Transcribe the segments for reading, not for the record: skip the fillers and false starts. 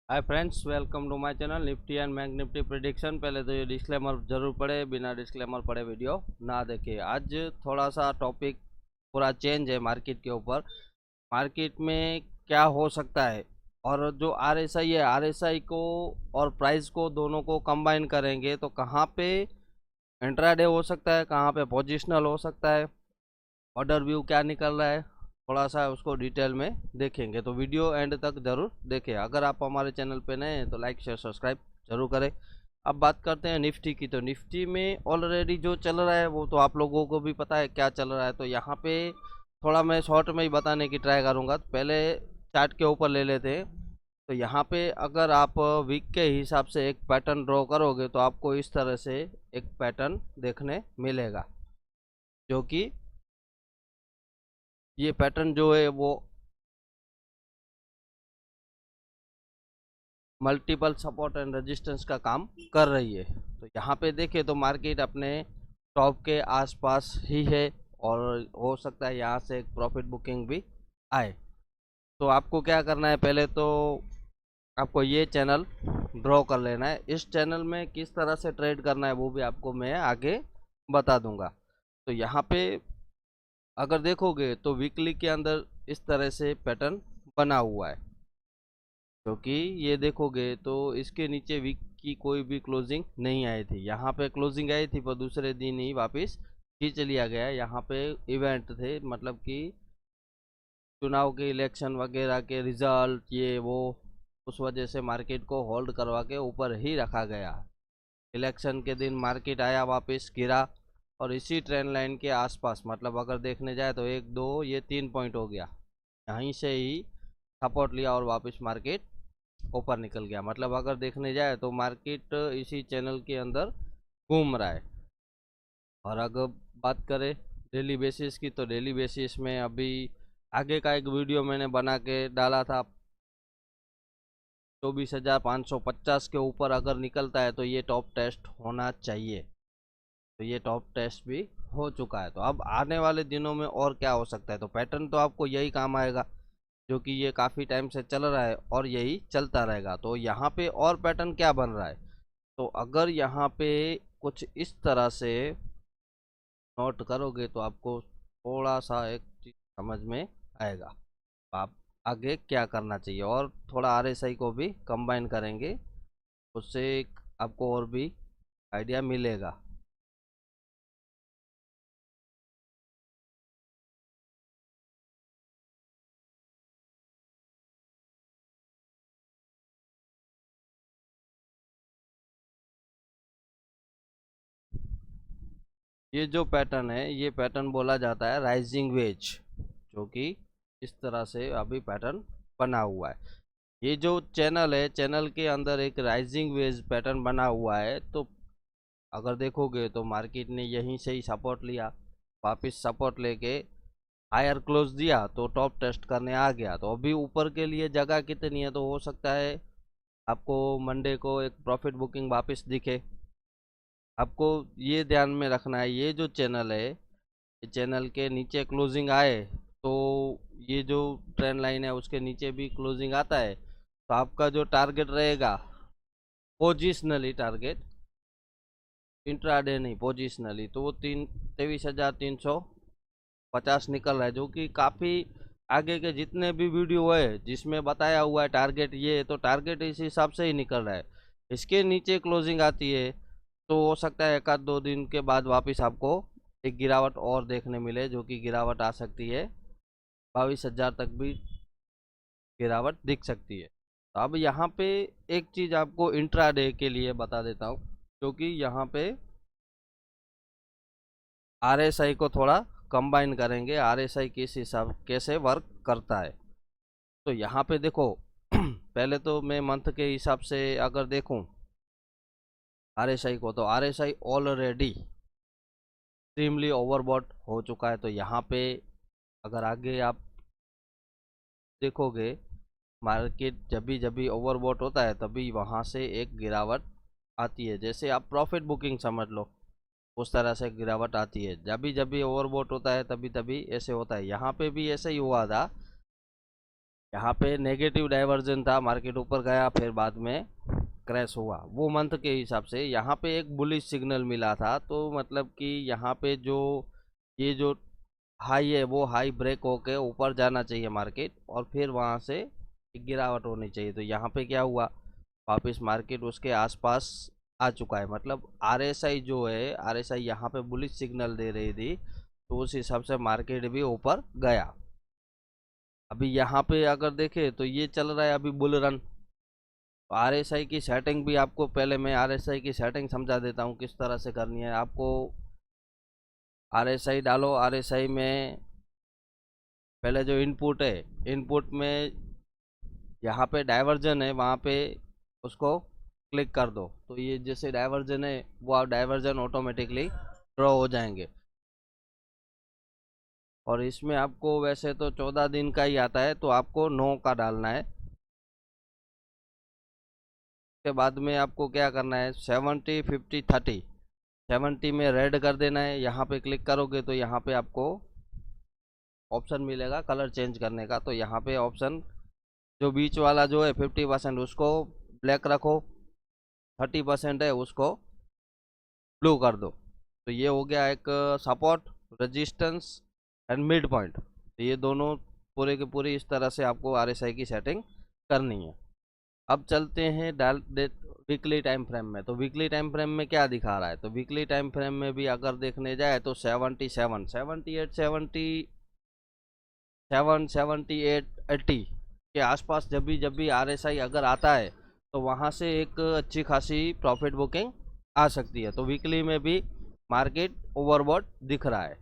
Hi friends, welcome to my channel Nifty and bank Nifty prediction. पहले तो ये disclaimer जरूर पढ़े, बिना डिस्क्लेमर पढ़े वीडियो ना देखे। आज थोड़ा सा टॉपिक पूरा चेंज है मार्केट के ऊपर। मार्केट में क्या हो सकता है, और जो आरएसआई है, आरएसआई को और प्राइस को दोनों को कंबाइन करेंगे तो कहाँ पे इंट्राडे हो सकता है, कहाँ पे पोजिशनल हो सकता है, ऑर्डर व्यू क्या निकल रहा है, थोड़ा सा उसको डिटेल में देखेंगे। तो वीडियो एंड तक जरूर देखें। अगर आप हमारे चैनल पे नए हैं तो लाइक शेयर सब्सक्राइब जरूर करें। अब बात करते हैं निफ्टी की। तो निफ्टी में ऑलरेडी जो चल रहा है वो तो आप लोगों को भी पता है क्या चल रहा है। तो यहाँ पे थोड़ा मैं शॉर्ट में ही बताने की ट्राई करूँगा। तो पहले चार्ट के ऊपर ले लेते हैं। तो यहाँ पे अगर आप वीक के हिसाब से एक पैटर्न ड्रॉ करोगे तो आपको इस तरह से एक पैटर्न देखने मिलेगा, जो कि ये पैटर्न जो है वो मल्टीपल सपोर्ट एंड रेजिस्टेंस का काम कर रही है। तो यहाँ पे देखें तो मार्केट अपने टॉप के आसपास ही है, और हो सकता है यहाँ से एक प्रॉफिट बुकिंग भी आए। तो आपको क्या करना है, पहले तो आपको ये चैनल ड्रॉ कर लेना है। इस चैनल में किस तरह से ट्रेड करना है वो भी आपको मैं आगे बता दूंगा। तो यहाँ पे अगर देखोगे तो वीकली के अंदर इस तरह से पैटर्न बना हुआ है, क्योंकि ये देखोगे तो इसके नीचे वीक की कोई भी क्लोजिंग नहीं आई थी। यहाँ पे क्लोजिंग आई थी पर दूसरे दिन ही वापस खींच लिया गया। यहाँ पे इवेंट थे, मतलब कि चुनाव के इलेक्शन वगैरह के रिजल्ट ये वो, उस वजह से मार्केट को होल्ड करवा के ऊपर ही रखा गया। इलेक्शन के दिन मार्केट आया, वापस गिरा, और इसी ट्रेंड लाइन के आसपास, मतलब अगर देखने जाए तो एक दो ये 3 पॉइंट हो गया, यहीं से ही सपोर्ट लिया और वापस मार्केट ऊपर निकल गया। मतलब अगर देखने जाए तो मार्केट इसी चैनल के अंदर घूम रहा है। और अगर बात करें डेली बेसिस की, तो डेली बेसिस में अभी आगे का एक वीडियो मैंने बना के डाला था। 24,550 के ऊपर अगर निकलता है तो ये टॉप टेस्ट होना चाहिए। तो ये टॉप टेस्ट भी हो चुका है। तो अब आने वाले दिनों में और क्या हो सकता है, तो पैटर्न तो आपको यही काम आएगा जो कि ये काफ़ी टाइम से चल रहा है और यही चलता रहेगा। तो यहाँ पे और पैटर्न क्या बन रहा है, तो अगर यहाँ पे कुछ इस तरह से नोट करोगे तो आपको थोड़ा सा एक चीज समझ में आएगा आप आगे क्या करना चाहिए। और थोड़ा आरएसआई को भी कंबाइन करेंगे, उससे आपको और भी आइडिया मिलेगा। ये जो पैटर्न है, ये पैटर्न बोला जाता है राइजिंग वेज, जो कि इस तरह से अभी पैटर्न बना हुआ है। ये जो चैनल है, चैनल के अंदर एक राइजिंग वेज पैटर्न बना हुआ है। तो अगर देखोगे तो मार्केट ने यहीं से ही सपोर्ट लिया, वापस सपोर्ट लेके हायर क्लोज दिया तो टॉप टेस्ट करने आ गया। तो अभी ऊपर के लिए जगह कितनी है, तो हो सकता है आपको मंडे को एक प्रॉफिट बुकिंग वापस दिखे। आपको ये ध्यान में रखना है, ये जो चैनल है, ये चैनल के नीचे क्लोजिंग आए तो ये जो ट्रेंड लाइन है उसके नीचे भी क्लोजिंग आता है तो आपका जो टारगेट रहेगा, पोजिशनली टारगेट, इंट्राडे नहीं पोजिशनली, तो वो 23,350 निकल रहा है, जो कि काफ़ी आगे के जितने भी वीडियो है जिसमें बताया हुआ है टारगेट ये, तो टारगेट इस हिसाब से ही निकल रहा है। इसके नीचे क्लोजिंग आती है तो हो सकता है एक आध दो दिन के बाद वापस आपको एक गिरावट और देखने मिले, जो कि गिरावट आ सकती है 22,000 तक भी गिरावट दिख सकती है। तो अब यहाँ पे एक चीज़ आपको इंट्राडे के लिए बता देता हूँ, क्योंकि यहाँ पे आरएसआई को थोड़ा कंबाइन करेंगे, आरएसआई किस हिसाब कैसे वर्क करता है। तो यहाँ पे देखो पहले तो मैं मंथ के हिसाब से अगर देखूं आरएसआई को, तो आरएसआई ऑलरेडी एक्सट्रीमली ओवरबॉट हो चुका है। तो यहाँ पे अगर आगे आप देखोगे, मार्केट जब भी ओवरबॉट होता है तभी वहाँ से एक गिरावट आती है। जैसे आप प्रॉफिट बुकिंग समझ लो, उस तरह से गिरावट आती है। जब भी ओवरबॉट होता है तभी तभी ऐसे होता है। यहाँ पे भी ऐसे ही हुआ था। यहाँ पे नेगेटिव डाइवर्जन था, मार्केट ऊपर गया फिर बाद में क्रैश हुआ, वो मंथ के हिसाब से यहाँ पे एक बुलिश सिग्नल मिला था। तो मतलब कि यहाँ पे जो ये जो हाई है वो हाई ब्रेक होके ऊपर जाना चाहिए मार्केट, और फिर वहाँ से एक गिरावट होनी चाहिए। तो यहाँ पे क्या हुआ, वापस मार्केट उसके आसपास आ चुका है। मतलब आरएसआई जो है, आरएसआई यहाँ पे बुलिश सिग्नल दे रही थी, तो उस हिसाब से मार्केट भी ऊपर गया। अभी यहाँ पे अगर देखें तो ये चल रहा है अभी बुल रन। तो आरएसआई की सेटिंग भी आपको, पहले मैं आरएसआई की सेटिंग समझा देता हूँ किस तरह से करनी है आपको। आरएसआई डालो, आरएसआई में पहले जो इनपुट है, इनपुट में यहाँ पे डाइवर्जन है, वहाँ पे उसको क्लिक कर दो। तो ये जैसे डाइवर्जन है वो आप डाइवर्जन ऑटोमेटिकली ड्रॉ हो जाएंगे। और इसमें आपको वैसे तो 14 दिन का ही आता है, तो आपको 9 का डालना है। के बाद में आपको क्या करना है, 70 50 30, 70 में रेड कर देना है। यहाँ पे क्लिक करोगे तो यहाँ पे आपको ऑप्शन मिलेगा कलर चेंज करने का। तो यहाँ पे ऑप्शन जो बीच वाला जो है 50% उसको ब्लैक रखो, 30% है उसको ब्लू कर दो। तो ये हो गया एक support, resistance and mid point. तो ये दोनों पूरे के पूरे इस तरह से आपको आरएसआई की सेटिंग करनी है। अब चलते हैं डाल वीकली टाइम फ्रेम में। तो वीकली टाइम फ्रेम में क्या दिखा रहा है, तो वीकली टाइम फ्रेम में भी अगर देखने जाए तो 77 78 78 80 के आसपास जब भी आरएसआई अगर आता है तो वहाँ से एक अच्छी खासी प्रॉफिट बुकिंग आ सकती है। तो वीकली में भी मार्केट ओवरबॉट दिख रहा है।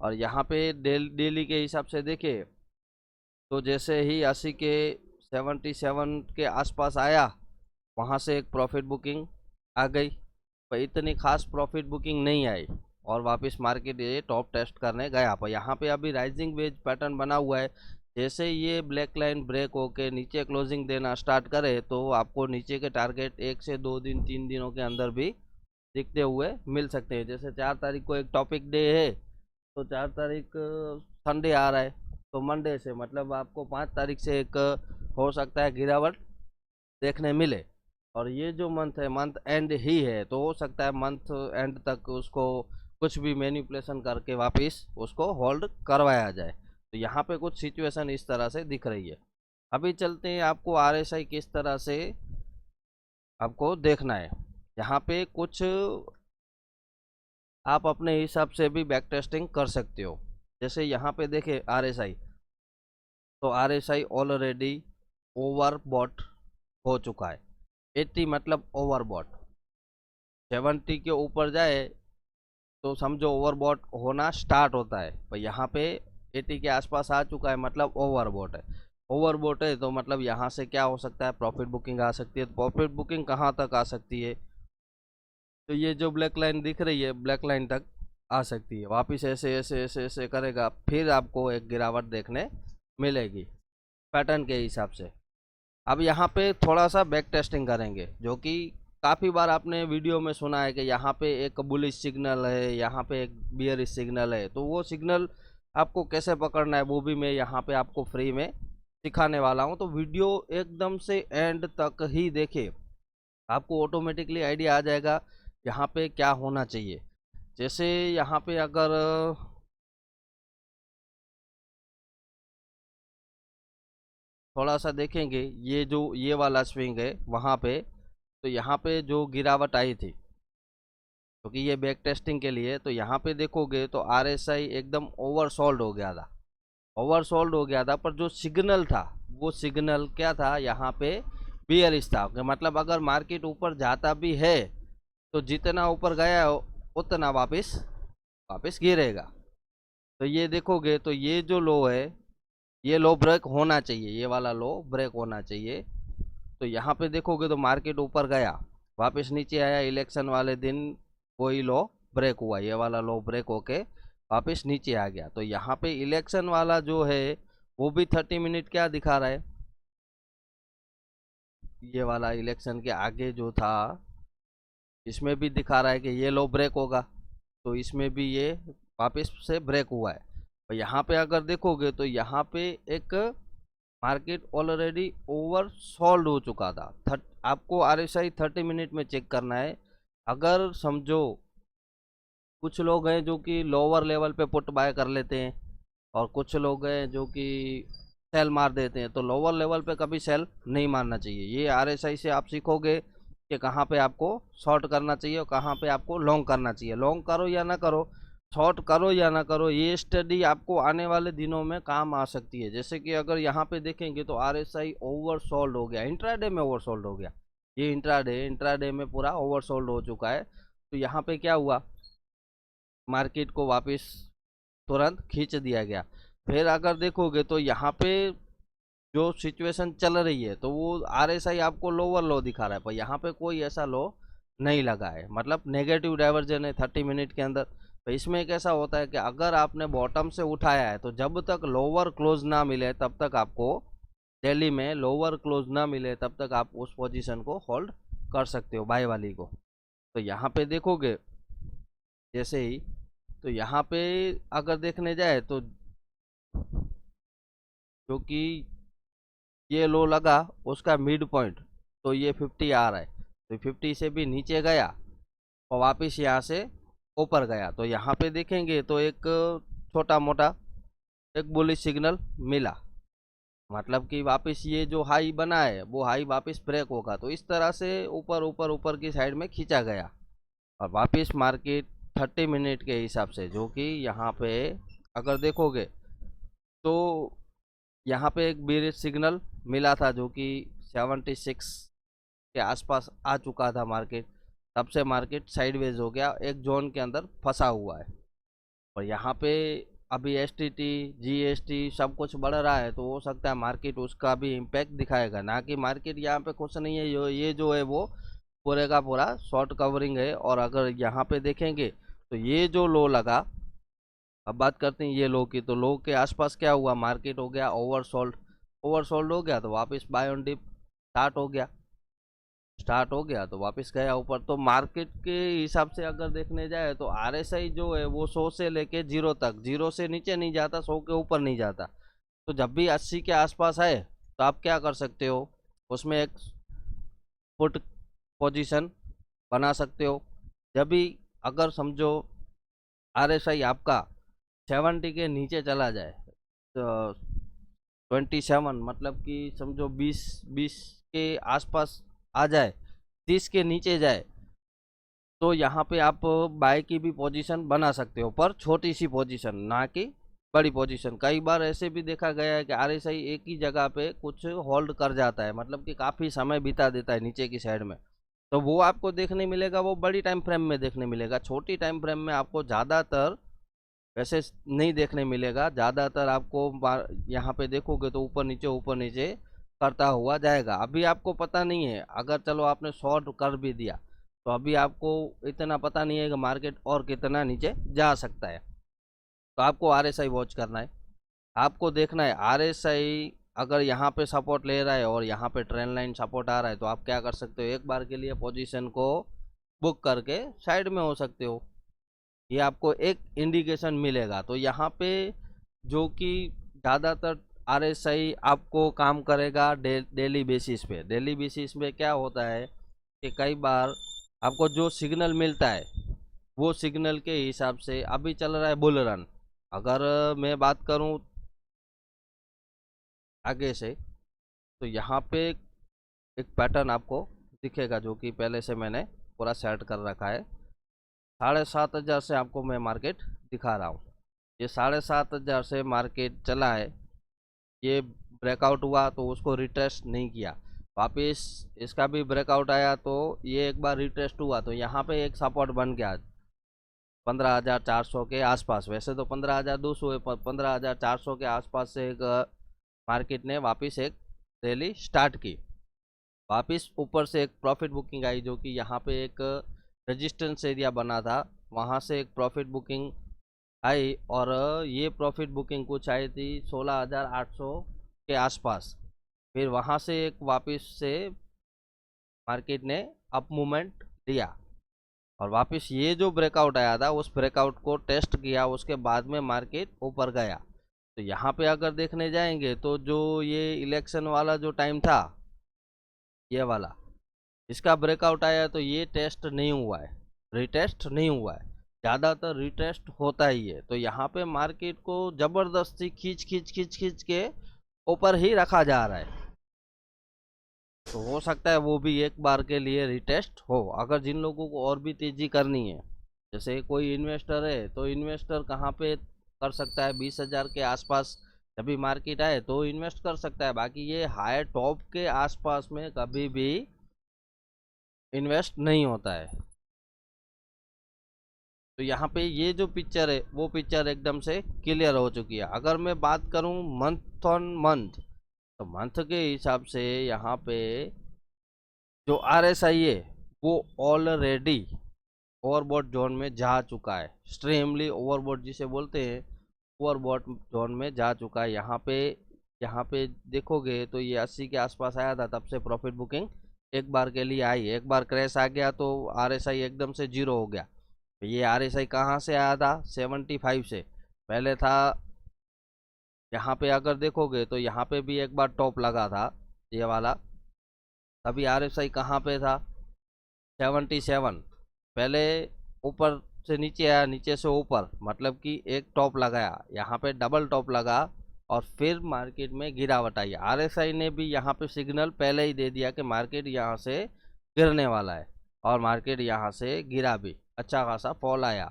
और यहाँ पे डेली के हिसाब से देखें तो जैसे ही 80 के 77 के आसपास आया, वहाँ से एक प्रॉफिट बुकिंग आ गई, पर इतनी खास प्रॉफिट बुकिंग नहीं आई, और वापस मार्केट ये टॉप टेस्ट करने गया। पर यहाँ पे अभी राइजिंग वेज पैटर्न बना हुआ है। जैसे ये ब्लैक लाइन ब्रेक होके नीचे क्लोजिंग देना स्टार्ट करे तो आपको नीचे के टारगेट 1 से 2 दिन 3 दिनों के अंदर भी दिखते हुए मिल सकते हैं। जैसे 4 तारीख को एक टॉपिक डे है, तो 4 तारीख संडे आ रहा है, तो मंडे से मतलब आपको 5 तारीख से एक हो सकता है गिरावट देखने मिले। और ये जो मंथ है मंथ एंड ही है, तो हो सकता है मंथ एंड तक उसको कुछ भी मैनिपुलेशन करके वापस उसको होल्ड करवाया जाए। तो यहाँ पे कुछ सिचुएशन इस तरह से दिख रही है। अभी चलते हैं आपको आरएसआई किस तरह से आपको देखना है। यहाँ पे कुछ आप अपने हिसाब से भी बैक टेस्टिंग कर सकते हो। जैसे यहाँ पे देखे आरएसआई, तो आरएसआई ऑलरेडी ओवरबॉट हो चुका है। 80 मतलब ओवरबॉट, 70 के ऊपर जाए तो समझो ओवरबॉट होना स्टार्ट होता है। पर यहाँ पे 80 के आसपास आ चुका है मतलब ओवरबॉट है। ओवरबॉट है तो मतलब यहाँ से क्या हो सकता है, प्रॉफिट बुकिंग आ सकती है। तो प्रॉफिट बुकिंग कहाँ तक आ सकती है, तो ये जो ब्लैक लाइन दिख रही है ब्लैक लाइन तक आ सकती है। वापस ऐसे ऐसे ऐसे ऐसे करेगा, फिर आपको एक गिरावट देखने मिलेगी पैटर्न के हिसाब से। अब यहाँ पे थोड़ा सा बैक टेस्टिंग करेंगे, जो कि काफ़ी बार आपने वीडियो में सुना है कि यहाँ पे एक बुलिश सिग्नल है, यहाँ पे एक बियरिश सिग्नल है। तो वो सिग्नल आपको कैसे पकड़ना है वो भी मैं यहाँ पे आपको फ्री में सिखाने वाला हूँ। तो वीडियो एकदम से एंड तक ही देखें, आपको ऑटोमेटिकली आइडिया आ जाएगा यहाँ पे क्या होना चाहिए। जैसे यहाँ पे अगर थोड़ा सा देखेंगे, ये जो ये वाला स्विंग है वहाँ पे, तो यहाँ पे जो गिरावट आई थी क्योंकि ये बैक टेस्टिंग के लिए, तो यहाँ पे देखोगे तो आरएसआई एकदम ओवरसोल्ड हो गया था, ओवरसोल्ड हो गया था। पर जो सिग्नल था वो सिग्नल क्या था, यहाँ पे बियरिश था। मतलब अगर मार्केट ऊपर जाता भी है तो जितना ऊपर गया उतना वापस वापस गिरेगा। तो ये देखोगे तो ये जो लो है ये लो ब्रेक होना चाहिए, ये वाला लो ब्रेक होना चाहिए। तो यहाँ पे देखोगे तो मार्केट ऊपर गया, वापस नीचे आया, इलेक्शन वाले दिन वही लो ब्रेक हुआ, ये वाला लो ब्रेक होके वापस नीचे आ गया। तो यहाँ पे इलेक्शन वाला जो है वो भी 30 मिनट क्या दिखा रहा है, ये वाला इलेक्शन के आगे जो था इसमें भी दिखा रहा है कि ये लो ब्रेक होगा। तो इसमें भी ये वापस से ब्रेक हुआ है। और यहाँ पे अगर देखोगे तो यहाँ पे एक मार्केट ऑलरेडी ओवर सोल्ड हो चुका था। आपको RSI 30 मिनट में चेक करना है। अगर समझो कुछ लोग हैं जो कि लोअर लेवल पे पुट बाय कर लेते हैं और कुछ लोग हैं जो कि सेल मार देते हैं, तो लोअर लेवल पे कभी सेल नहीं मारना चाहिए। ये RSI से आप सीखोगे कि कहाँ पे आपको शॉर्ट करना चाहिए और कहाँ पे आपको लॉन्ग करना चाहिए। लॉन्ग करो या ना करो, शॉर्ट करो या ना करो, ये स्टडी आपको आने वाले दिनों में काम आ सकती है। जैसे कि अगर यहाँ पे देखेंगे तो RSI ओवर सोल्ड हो गया, इंट्राडे में ओवर सोल्ड हो गया। ये इंट्राडे में पूरा ओवर सोल्ड हो चुका है। तो यहाँ पे क्या हुआ, मार्केट को वापस तुरंत खींच दिया गया। फिर अगर देखोगे तो यहाँ पे जो सिचुएशन चल रही है तो वो RSI आपको लोअर लो दिखा रहा है, पर यहाँ पे कोई ऐसा लो नहीं लगा है, मतलब नेगेटिव डाइवर्जन है 30 मिनट के अंदर। तो इसमें कैसा होता है कि अगर आपने बॉटम से उठाया है तो जब तक लोअर क्लोज ना मिले तब तक आपको, दिल्ली में लोअर क्लोज ना मिले तब तक आप उस पोजीशन को होल्ड कर सकते हो, बाय वाली को। तो यहाँ पे देखोगे जैसे ही, तो यहाँ पे अगर देखने जाए तो जो कि ये लो लगा उसका मिड पॉइंट तो ये 50 आ रहा है, तो 50 से भी नीचे गया और वापस यहाँ से ऊपर गया। तो यहाँ पे देखेंगे तो एक छोटा मोटा एक बुलिश सिग्नल मिला, मतलब कि वापस ये जो हाई बना है वो हाई वापस ब्रेक होगा। तो इस तरह से ऊपर ऊपर ऊपर की साइड में खींचा गया और वापस मार्केट 30 मिनट के हिसाब से, जो कि यहाँ पे अगर देखोगे तो यहाँ पे एक बेरिश सिग्नल मिला था जो कि 76 के आसपास आ चुका था मार्केट, तब से मार्केट साइडवेज हो गया, एक जोन के अंदर फंसा हुआ है। और यहाँ पे अभी STT GST सब कुछ बढ़ रहा है, तो हो सकता है मार्केट उसका भी इम्पैक्ट दिखाएगा, ना कि मार्केट यहाँ पे खुश नहीं है। ये जो है वो पूरे का पूरा शॉर्ट कवरिंग है। और अगर यहाँ पे देखेंगे तो ये जो लो लगा, अब बात करते हैं ये लो की, तो लो के आसपास क्या हुआ, मार्केट हो गया ओवरसोल्ड। ओवरसोल्ड हो गया तो वापस बाय ऑन डिप स्टार्ट हो गया तो वापस गया ऊपर। तो मार्केट के हिसाब से अगर देखने जाए तो RSI जो है वो 100 से लेके 0 तक, 0 से नीचे नहीं जाता, 100 के ऊपर नहीं जाता। तो जब भी 80 के आसपास आए तो आप क्या कर सकते हो, उसमें एक पुट पोजीशन बना सकते हो। जब भी अगर समझो RSI आपका 70 के नीचे चला जाए, तो 27 मतलब कि समझो 20 के आसपास आ जाए, 30 के नीचे जाए, तो यहाँ पे आप बाय की भी पोजीशन बना सकते हो, पर छोटी सी पोजीशन, ना कि बड़ी पोजीशन। कई बार ऐसे भी देखा गया है कि RSI एक ही जगह पे कुछ होल्ड कर जाता है, मतलब कि काफ़ी समय बिता देता है नीचे की साइड में। तो वो आपको देखने मिलेगा, वो बड़ी टाइम फ्रेम में देखने मिलेगा। छोटी टाइम फ्रेम में आपको ज़्यादातर वैसे नहीं देखने मिलेगा। ज़्यादातर आपको यहाँ पे देखोगे तो ऊपर नीचे करता हुआ जाएगा। अभी आपको पता नहीं है, अगर चलो आपने शॉर्ट कर भी दिया तो अभी आपको इतना पता नहीं है कि मार्केट और कितना नीचे जा सकता है। तो आपको RSI वॉच करना है, आपको देखना है RSI अगर यहाँ पे सपोर्ट ले रहा है और यहाँ पे ट्रेंड लाइन सपोर्ट आ रहा है, तो आप क्या कर सकते हो, एक बार के लिए पोजीशन को बुक करके साइड में हो सकते हो। ये आपको एक इंडिकेशन मिलेगा। तो यहाँ पे जो कि ज़्यादातर RSI आपको काम करेगा डेली बेसिस पे। डेली बेसिस पे क्या होता है कि कई बार आपको जो सिग्नल मिलता है वो सिग्नल के हिसाब से, अभी चल रहा है बुल रन, अगर मैं बात करूं आगे से, तो यहाँ पे एक पैटर्न आपको दिखेगा जो कि पहले से मैंने पूरा सेट कर रखा है। 7,500 से आपको मैं मार्केट दिखा रहा हूँ। ये 7,500 से मार्केट चला है, ये ब्रेकआउट हुआ तो उसको रिटेस्ट नहीं किया, वापस इसका भी ब्रेकआउट आया तो ये एक बार रिटेस्ट हुआ, तो यहाँ पे एक सपोर्ट बन गया 15,400 के आसपास। वैसे तो 15,200 है, पर 15,400 के आसपास से एक मार्केट ने वापस एक रैली स्टार्ट की। वापस ऊपर से एक प्रॉफिट बुकिंग आई जो कि यहाँ पे एक रेजिस्टेंस एरिया बना था, वहाँ से एक प्रॉफिट बुकिंग आई और ये प्रॉफिट बुकिंग कुछ आई थी 16,800 के आसपास। फिर वहाँ से एक वापस से मार्केट ने अप मूवमेंट लिया और वापस ये जो ब्रेकआउट आया था उस ब्रेकआउट को टेस्ट किया, उसके बाद में मार्केट ऊपर गया। तो यहाँ पे अगर देखने जाएंगे तो जो ये इलेक्शन वाला जो टाइम था, ये वाला, इसका ब्रेकआउट आया तो ये टेस्ट नहीं हुआ है, रिटेस्ट नहीं हुआ है। ज़्यादातर रिटेस्ट होता ही है। तो यहाँ पे मार्केट को ज़बरदस्ती खींच खींच खींच खींच के ऊपर ही रखा जा रहा है। तो हो सकता है वो भी एक बार के लिए रिटेस्ट हो। अगर जिन लोगों को और भी तेज़ी करनी है, जैसे कोई इन्वेस्टर है, तो इन्वेस्टर कहाँ पे कर सकता है, 20,000 के आसपास जब भी मार्केट आए तो इन्वेस्ट कर सकता है। बाकी ये हाई टॉप के आसपास में कभी भी इन्वेस्ट नहीं होता है। तो यहाँ पे ये जो पिक्चर है वो पिक्चर एकदम से क्लियर हो चुकी है। अगर मैं बात करूँ मंथ ऑन मंथ, तो मंथ के हिसाब से यहाँ पे जो RSI है वो ऑलरेडी ओवरबॉट जोन में जा चुका है। एक्सट्रीमली ओवरबॉट जिसे बोलते हैं, ओवरबॉट जोन में जा चुका है। यहाँ पे देखोगे तो ये 80 के आसपास आया था, तब से प्रॉफिट बुकिंग एक बार के लिए आई। एक बार क्रैश आ गया तो RSI एकदम से जीरो हो गया। ये RSI कहाँ से आया था, 75 से पहले था। यहाँ पे अगर देखोगे तो यहाँ पे भी एक बार टॉप लगा था ये वाला, तभी RSI कहाँ पे था, 77। पहले ऊपर से नीचे आया, नीचे से ऊपर, मतलब कि एक टॉप लगाया, यहाँ पे डबल टॉप लगा और फिर मार्केट में गिरावट आई। RSI ने भी यहाँ पे सिग्नल पहले ही दे दिया कि मार्केट यहाँ से गिरने वाला है, और मार्केट यहाँ से गिरा भी, अच्छा खासा फॉल आया।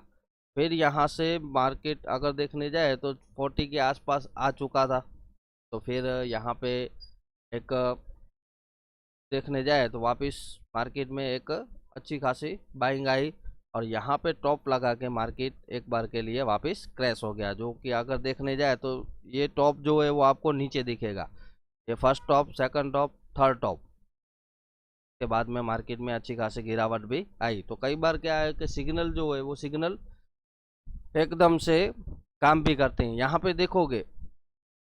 फिर यहाँ से मार्केट अगर देखने जाए तो 40 के आसपास आ चुका था। तो फिर यहाँ पे एक देखने जाए तो वापस मार्केट में एक अच्छी खासी बाइंग आई, और यहाँ पे टॉप लगा के मार्केट एक बार के लिए वापस क्रैश हो गया। जो कि अगर देखने जाए तो ये टॉप जो है वो आपको नीचे दिखेगा, ये first top, second top, third top के बाद में मार्केट में अच्छी खासी गिरावट भी आई। तो कई बार क्या है कि सिग्नल जो है वो सिग्नल एकदम से काम भी करते हैं। यहाँ पे देखोगे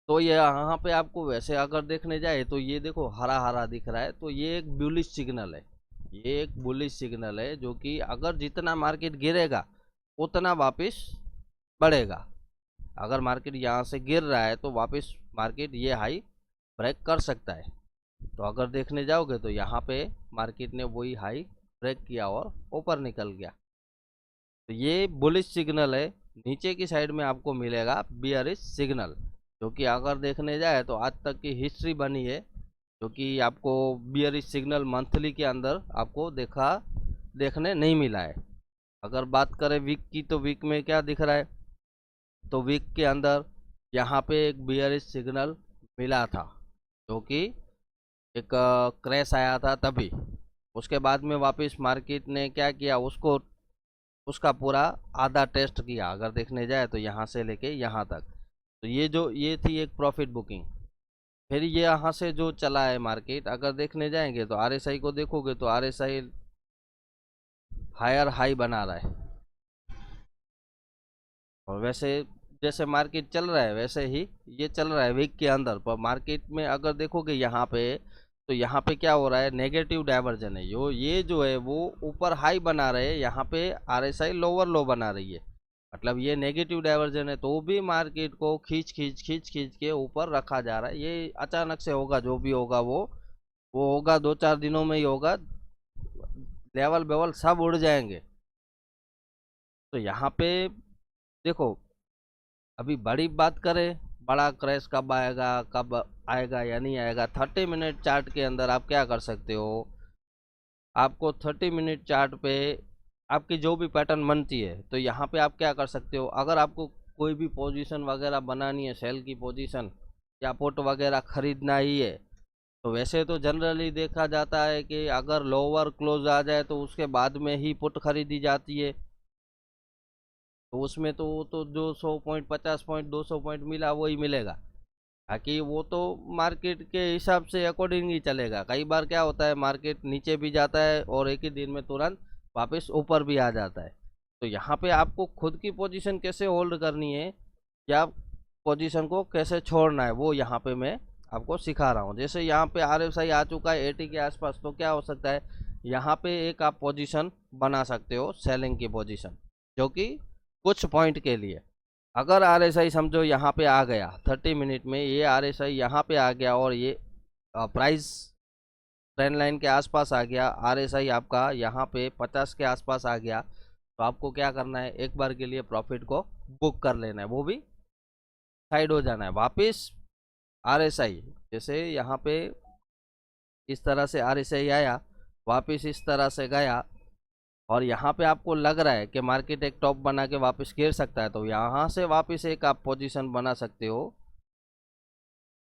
तो ये यहाँ पे आपको वैसे अगर देखने जाए तो ये देखो हरा हरा दिख रहा है, तो ये एक बुलिश सिग्नल है। ये एक बुलिश सिग्नल है जो कि अगर जितना मार्केट गिरेगा उतना वापस बढ़ेगा। अगर मार्केट यहाँ से गिर रहा है तो वापस मार्केट ये हाई ब्रेक कर सकता है। तो अगर देखने जाओगे तो यहाँ पे मार्केट ने वही हाई ब्रेक किया और ऊपर निकल गया। तो ये बुलिश सिग्नल है। नीचे की साइड में आपको मिलेगा बियरिश सिग्नल, जो कि अगर देखने जाए तो आज तक की हिस्ट्री बनी है, जो कि आपको बियरिश सिग्नल मंथली के अंदर आपको देखने नहीं मिला है। अगर बात करें वीक की, तो वीक में क्या दिख रहा है, तो वीक के अंदर यहाँ पे एक बियरिश सिग्नल मिला था, जो कि एक क्रैश आया था तभी। उसके बाद में वापस मार्केट ने क्या किया, उसका पूरा आधा टेस्ट किया। अगर देखने जाए तो यहाँ से लेके यहाँ तक, तो ये थी एक प्रॉफिट बुकिंग। फिर ये यहाँ से जो चला है मार्केट, अगर देखने जाएंगे तो RSI को देखोगे तो RSI हायर हाई बना रहा है। और वैसे जैसे मार्केट चल रहा है वैसे ही ये चल रहा है वीक के अंदर। पर मार्केट में अगर देखोगे यहाँ पे, तो यहाँ पे क्या हो रहा है, नेगेटिव डाइवर्जन है। ये जो है वो ऊपर हाई बना रहे हैं, यहाँ पे RSI लोअर लो बना रही है, मतलब ये नेगेटिव डाइवर्जन है। तो भी मार्केट को खींच खींच खींच खींच के ऊपर रखा जा रहा है। ये अचानक से होगा, जो भी होगा वो होगा, 2-4 दिनों में ही होगा, लेवल बेवल सब उड़ जाएंगे। तो यहाँ पे देखो, अभी बड़ी बात करें, बड़ा क्रैश कब आएगा या नहीं आएगा, 30 मिनट चार्ट के अंदर आप क्या कर सकते हो, आपको 30 मिनट चार्ट पे आपकी जो भी पैटर्न बनती है, तो यहाँ पे आप क्या कर सकते हो, अगर आपको कोई भी पोजीशन वगैरह बनानी है, सेल की पोजीशन या पुट वगैरह खरीदना ही है, तो वैसे तो जनरली देखा जाता है कि अगर लोअर क्लोज आ जाए तो उसके बाद में ही पुट खरीदी जाती है। तो उसमें तो जो 100 पॉइंट, 50 पॉइंट, 200 पॉइंट मिला वही मिलेगा। बाकी वो तो मार्केट के हिसाब से अकॉर्डिंग ही चलेगा। कई बार क्या होता है, मार्केट नीचे भी जाता है और एक ही दिन में तुरंत वापस ऊपर भी आ जाता है। तो यहाँ पे आपको खुद की पोजीशन कैसे होल्ड करनी है या पोजीशन को कैसे छोड़ना है, वो यहाँ पे मैं आपको सिखा रहा हूँ। जैसे यहाँ पे RSI आ चुका है 80 के आसपास, तो क्या हो सकता है, यहाँ पे एक आप पोजीशन बना सकते हो, सेलिंग की पोजीशन, जो कि कुछ पॉइंट के लिए। अगर RSI समझो यहाँ पे आ गया 30 मिनट में, ये RSI यहाँ पे आ गया और ये प्राइस ट्रेंड लाइन के आसपास आ गया, RSI आपका यहाँ पे 50 के आसपास आ गया, तो आपको क्या करना है, एक बार के लिए प्रॉफिट को बुक कर लेना है, वो भी साइड हो जाना है। वापस RSI जैसे यहाँ पे इस तरह से RSI आया, वापस इस तरह से गया, और यहाँ पे आपको लग रहा है कि मार्केट एक टॉप बना के वापस गिर सकता है, तो यहाँ से वापस एक आप पोजीशन बना सकते हो।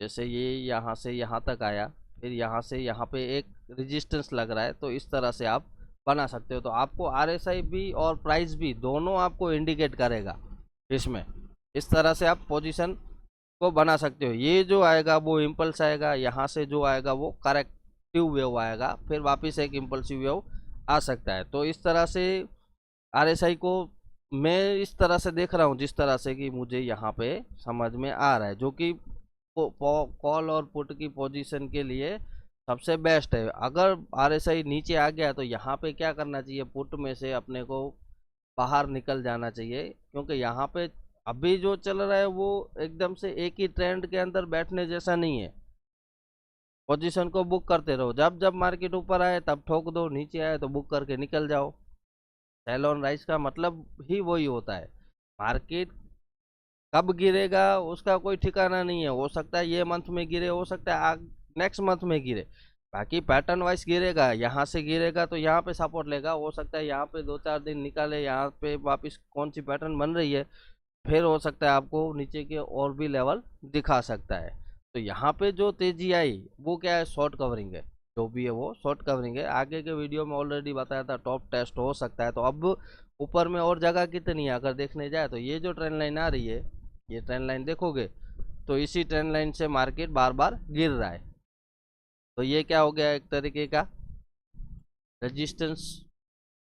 जैसे ये यहाँ से यहाँ तक आया, फिर यहाँ से यहाँ पे एक रेजिस्टेंस लग रहा है, तो इस तरह से आप बना सकते हो। तो आपको RSI भी और प्राइस भी दोनों आपको इंडिकेट करेगा इसमें। इस तरह से आप पोजीशन को बना सकते हो। ये जो आएगा वो इम्पल्स आएगा, यहाँ से जो आएगा वो करेक्टिव वेव आएगा, फिर वापस एक इम्पल्सिव वेव आ सकता है। तो इस तरह से RSI को मैं इस तरह से देख रहा हूँ, जिस तरह से कि मुझे यहाँ पे समझ में आ रहा है, जो कि कॉल और पुट की पोजीशन के लिए सबसे बेस्ट है। अगर RSI नीचे आ गया तो यहाँ पे क्या करना चाहिए, पुट में से अपने को बाहर निकल जाना चाहिए, क्योंकि यहाँ पे अभी जो चल रहा है वो एकदम से एक ही ट्रेंड के अंदर बैठने जैसा नहीं है। पोजीशन को बुक करते रहो, जब जब मार्केट ऊपर आए तब ठोक दो, नीचे आए तो बुक करके निकल जाओ। सेल ऑन राइज का मतलब ही वही होता है। मार्केट कब गिरेगा उसका कोई ठिकाना नहीं है, हो सकता है ये मंथ में गिरे, हो सकता है नेक्स्ट मंथ में गिरे, बाकी पैटर्न वाइज गिरेगा। यहाँ से गिरेगा तो यहाँ पे सपोर्ट लेगा, हो सकता है यहाँ पे 2-4 दिन निकाले, यहाँ पे वापस कौन सी पैटर्न बन रही है, फिर हो सकता है आपको नीचे के और भी लेवल दिखा सकता है। तो यहाँ पे जो तेजी आई वो क्या है, शॉर्ट कवरिंग है, जो भी है वो शॉर्ट कवरिंग है। आगे के वीडियो में ऑलरेडी बताया था टॉप टेस्ट हो सकता है। तो अब ऊपर में और जगह कितनी है अगर देखने जाए, तो ये जो ट्रेंड लाइन आ रही है, ये ट्रेंड लाइन देखोगे तो इसी ट्रेंड लाइन से मार्केट बार बार गिर रहा है। तो ये क्या हो गया, एक तरीके का रेजिस्टेंस,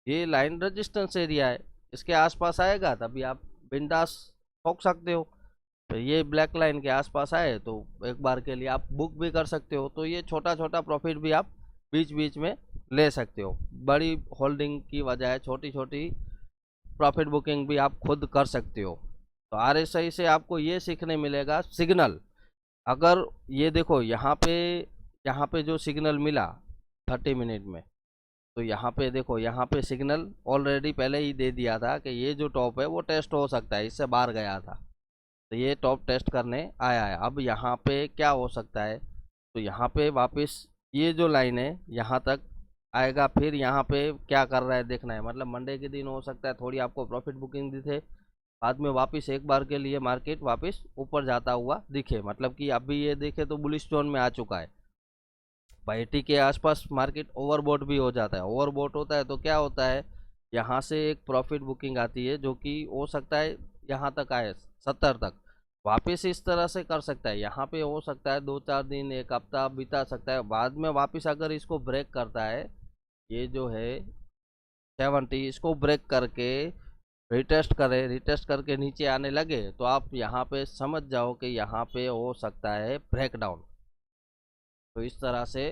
ये लाइन रेजिस्टेंस एरिया है, इसके आसपास आएगा तभी आप बिंदास ठोक सकते हो। तो ये ब्लैक लाइन के आसपास आए तो एक बार के लिए आप बुक भी कर सकते हो। तो ये छोटा छोटा प्रॉफिट भी आप बीच बीच में ले सकते हो, बड़ी होल्डिंग की बजाय छोटी छोटी प्रॉफिट बुकिंग भी आप खुद कर सकते हो। तो RSI से आपको ये सीखने मिलेगा सिग्नल। अगर ये देखो यहाँ पे जो सिग्नल मिला 30 मिनट में, तो यहाँ पे देखो, यहाँ पे सिग्नल ऑलरेडी पहले ही दे दिया था कि ये जो टॉप है वो टेस्ट हो सकता है, इससे बाहर गया था, तो ये टॉप टेस्ट करने आया है। अब यहाँ पे क्या हो सकता है, तो यहाँ पे वापस ये जो लाइन है यहाँ तक आएगा, फिर यहाँ पे क्या कर रहा है देखना है। मतलब मंडे के दिन हो सकता है थोड़ी आपको प्रॉफिट बुकिंग दी थे, बाद में वापस एक बार के लिए मार्केट वापस ऊपर जाता हुआ दिखे, मतलब कि अभी ये देखे तो बुलिश जोन में आ चुका है। 80 के आसपास मार्केट ओवरबॉट भी हो जाता है। ओवरबॉट होता है तो क्या होता है, यहाँ से एक प्रॉफिट बुकिंग आती है जो कि हो सकता है यहाँ तक आए 70 तक, वापस इस तरह से कर सकता है, यहाँ पे हो सकता है 2-4 दिन, एक हफ्ता बिता सकता है, बाद में वापस अगर इसको ब्रेक करता है, ये जो है 70, इसको ब्रेक करके रिटेस्ट करे, रिटेस्ट करके नीचे आने लगे, तो आप यहाँ पे समझ जाओ कि यहाँ पे हो सकता है ब्रेकडाउन। तो इस तरह से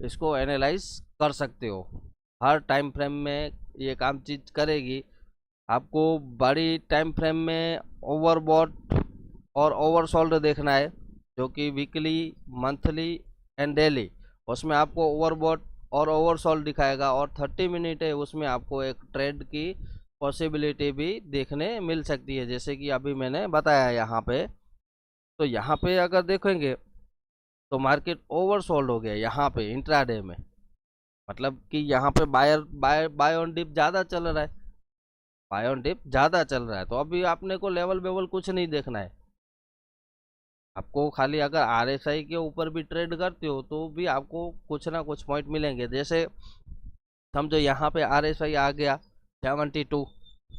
इसको एनालाइज कर सकते हो। हर टाइम फ्रेम में ये काम चीज करेगी। आपको बड़ी टाइम फ्रेम में ओवरबॉट और ओवरसोल्ड देखना है, जो कि वीकली, मंथली एंड डेली, उसमें आपको ओवरबॉट और ओवरसोल्ड दिखाएगा। और 30 मिनट है, उसमें आपको एक ट्रेड की पॉसिबिलिटी भी देखने मिल सकती है, जैसे कि अभी मैंने बताया यहाँ पे। तो यहाँ पे अगर देखेंगे तो मार्केट ओवरसोल्ड हो गया यहाँ पे इंट्राडे में, मतलब कि यहाँ पे बाय ऑन डिप ज़्यादा चल रहा है, बाय ऑन डिप ज़्यादा चल रहा है। तो अभी आपने को लेवल वेवल कुछ नहीं देखना है, आपको खाली अगर RSI के ऊपर भी ट्रेड करते हो तो भी आपको कुछ ना कुछ पॉइंट मिलेंगे। जैसे समझो यहाँ पे RSI आ गया 72,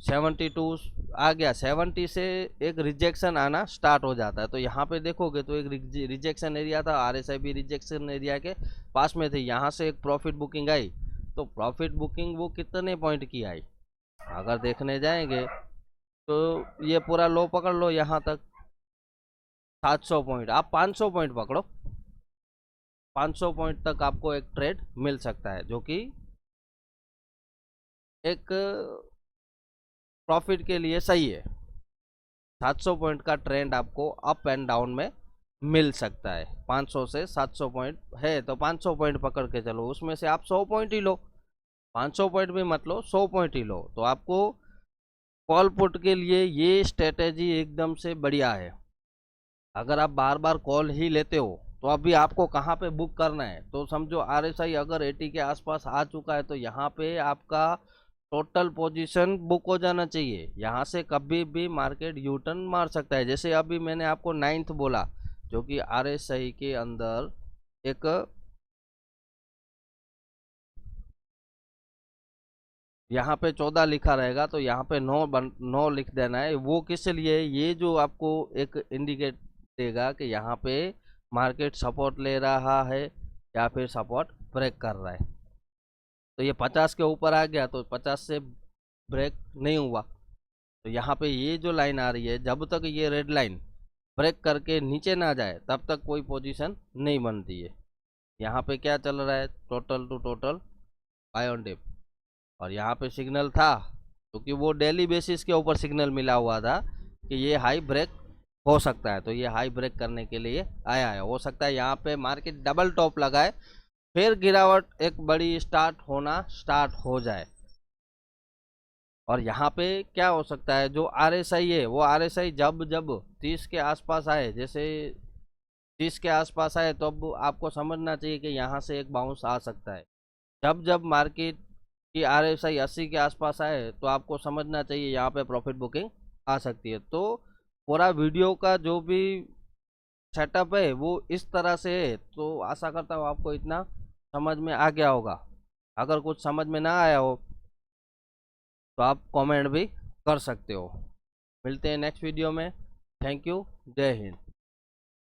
72 आ गया, 70 से एक रिजेक्शन आना स्टार्ट हो जाता है। तो यहाँ पे देखोगे तो एक रिजेक्शन एरिया था, RSI भी रिजेक्शन एरिया के पास में थी, यहाँ से एक प्रॉफिट बुकिंग आई। तो प्रॉफिट बुकिंग वो कितने पॉइंट की आई अगर देखने जाएंगे, तो ये पूरा लो पकड़ लो यहाँ तक 700 पॉइंट, आप 500 पॉइंट पकड़ो, 500 पॉइंट तक आपको एक ट्रेड मिल सकता है, जो कि एक प्रॉफिट के लिए सही है। 700 पॉइंट का ट्रेंड आपको अप एंड डाउन में मिल सकता है। 500 से 700 पॉइंट है तो 500 पॉइंट पकड़ के चलो, उसमें से आप 100 पॉइंट ही लो, 500 पॉइंट भी मत लो, 100 पॉइंट ही लो। तो आपको कॉल पुट के लिए ये स्ट्रेटेजी एकदम से बढ़िया है। अगर आप बार बार कॉल ही लेते हो तो अभी आपको कहाँ पे बुक करना है, तो समझो RSI अगर 80 के आसपास आ चुका है तो यहाँ पे आपका टोटल पोजीशन बुक हो जाना चाहिए। यहाँ से कभी भी मार्केट यू टर्न मार सकता है। जैसे अभी मैंने आपको 9th बोला, जो कि RSI के अंदर एक यहाँ पे 14 लिखा रहेगा, तो यहाँ पे 9 लिख देना है। वो किस लिए, ये जो आपको एक इंडिकेट देगा कि यहाँ पे मार्केट सपोर्ट ले रहा है या फिर सपोर्ट ब्रेक कर रहा है। तो ये 50 के ऊपर आ गया तो 50 से ब्रेक नहीं हुआ, तो यहाँ पे ये जो लाइन आ रही है, जब तक ये रेड लाइन ब्रेक करके नीचे ना जाए तब तक कोई पोजीशन नहीं बनती है। यहाँ पे क्या चल रहा है, total to total buy on dip, और यहाँ पे सिग्नल था क्योंकि वो डेली बेसिस के ऊपर सिग्नल मिला हुआ था कि ये हाई ब्रेक हो सकता है, तो ये हाई ब्रेक करने के लिए आया है। हो सकता है यहाँ पे मार्केट डबल टॉप लगाए, फिर गिरावट एक बड़ी स्टार्ट हो जाए। और यहाँ पे क्या हो सकता है, जो RSI है वो RSI जब जब 30 के आसपास आए, जैसे 30 के आसपास आए तो अब आपको समझना चाहिए कि यहाँ से एक बाउंस आ सकता है। जब जब मार्केट की RSI 80 के आसपास आए तो आपको समझना चाहिए यहाँ पे प्रॉफिट बुकिंग आ सकती है। तो पूरा वीडियो का जो भी सेटअप है वो इस तरह से है, तो आशा करता हूँ आपको इतना समझ में आ गया होगा। अगर कुछ समझ में ना आया हो तो आप कमेंट भी कर सकते हो। मिलते हैं नेक्स्ट वीडियो में। थैंक यू, जय हिंद।